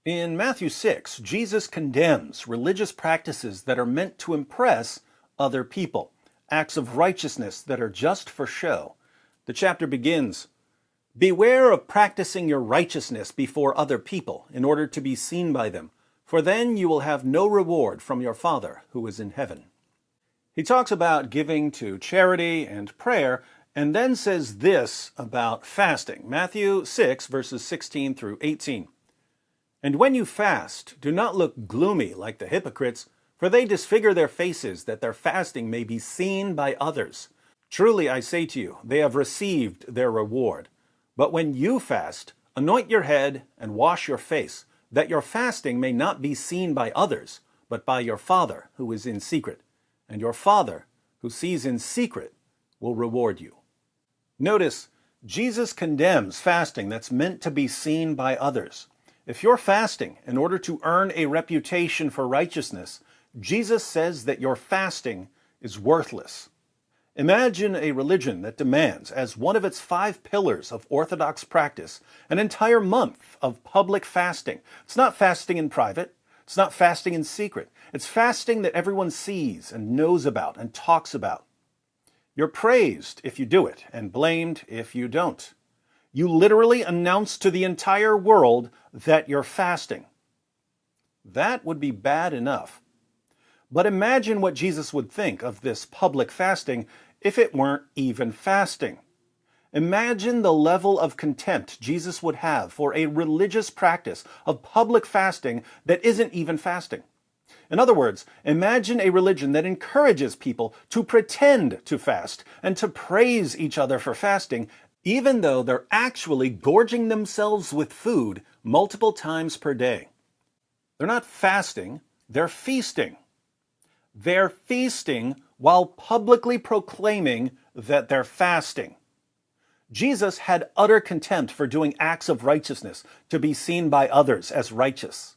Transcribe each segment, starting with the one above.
In Matthew 6, Jesus condemns religious practices that are meant to impress other people, acts of righteousness that are just for show. The chapter begins, "Beware of practicing your righteousness before other people in order to be seen by them, for then you will have no reward from your Father who is in heaven." He talks about giving to charity and prayer, and then says this about fasting. Matthew 6, verses 16 through 18. "And when you fast, do not look gloomy like the hypocrites, for they disfigure their faces, that their fasting may be seen by others. Truly I say to you, they have received their reward. But when you fast, anoint your head and wash your face, that your fasting may not be seen by others, but by your Father who is in secret. And your Father, who sees in secret, will reward you." Notice, Jesus condemns fasting that's meant to be seen by others. If you're fasting in order to earn a reputation for righteousness, Jesus says that your fasting is worthless. Imagine a religion that demands, as one of its 5 pillars of orthodox practice, an entire month of public fasting. It's not fasting in private. It's not fasting in secret. It's fasting that everyone sees and knows about and talks about. You're praised if you do it and blamed if you don't. You literally announce to the entire world that you're fasting. That would be bad enough. But imagine what Jesus would think of this public fasting if it weren't even fasting. Imagine the level of contempt Jesus would have for a religious practice of public fasting that isn't even fasting. In other words, imagine a religion that encourages people to pretend to fast and to praise each other for fasting, even though they're actually gorging themselves with food multiple times per day. They're not fasting, they're feasting. They're feasting while publicly proclaiming that they're fasting. Jesus had utter contempt for doing acts of righteousness to be seen by others as righteous.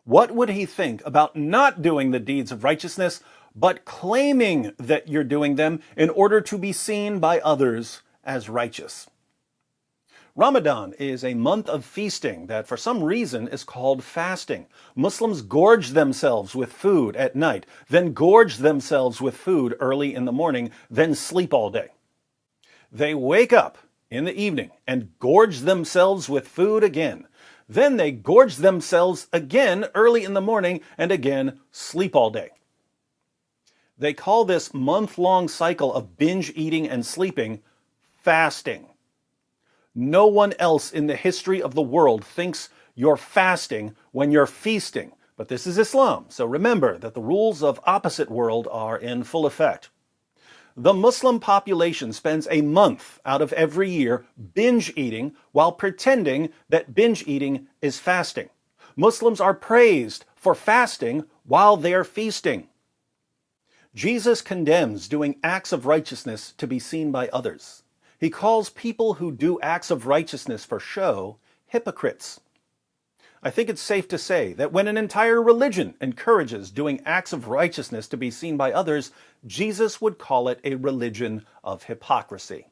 What would he think about not doing the deeds of righteousness, but claiming that you're doing them in order to be seen by others as righteous? Ramadan is a month of feasting that for some reason is called fasting. Muslims gorge themselves with food at night, then gorge themselves with food early in the morning, then sleep all day. They wake up in the evening and gorge themselves with food again. Then they gorge themselves again early in the morning and again sleep all day. They call this month-long cycle of binge eating and sleeping fasting. No one else in the history of the world thinks you're fasting when you're feasting. But this is Islam, so remember that the rules of opposite world are in full effect. The Muslim population spends a month out of every year binge eating while pretending that binge eating is fasting. Muslims are praised for fasting while they're feasting. Jesus condemns doing acts of righteousness to be seen by others. He calls people who do acts of righteousness for show hypocrites. I think it's safe to say that when an entire religion encourages doing acts of righteousness to be seen by others, Jesus would call it a religion of hypocrisy.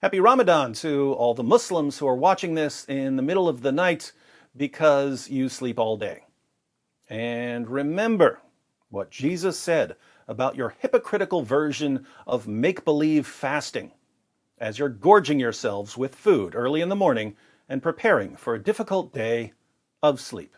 Happy Ramadan to all the Muslims who are watching this in the middle of the night because you sleep all day. And remember what Jesus said about your hypocritical version of make-believe fasting as you're gorging yourselves with food early in the morning and preparing for a difficult day of sleep.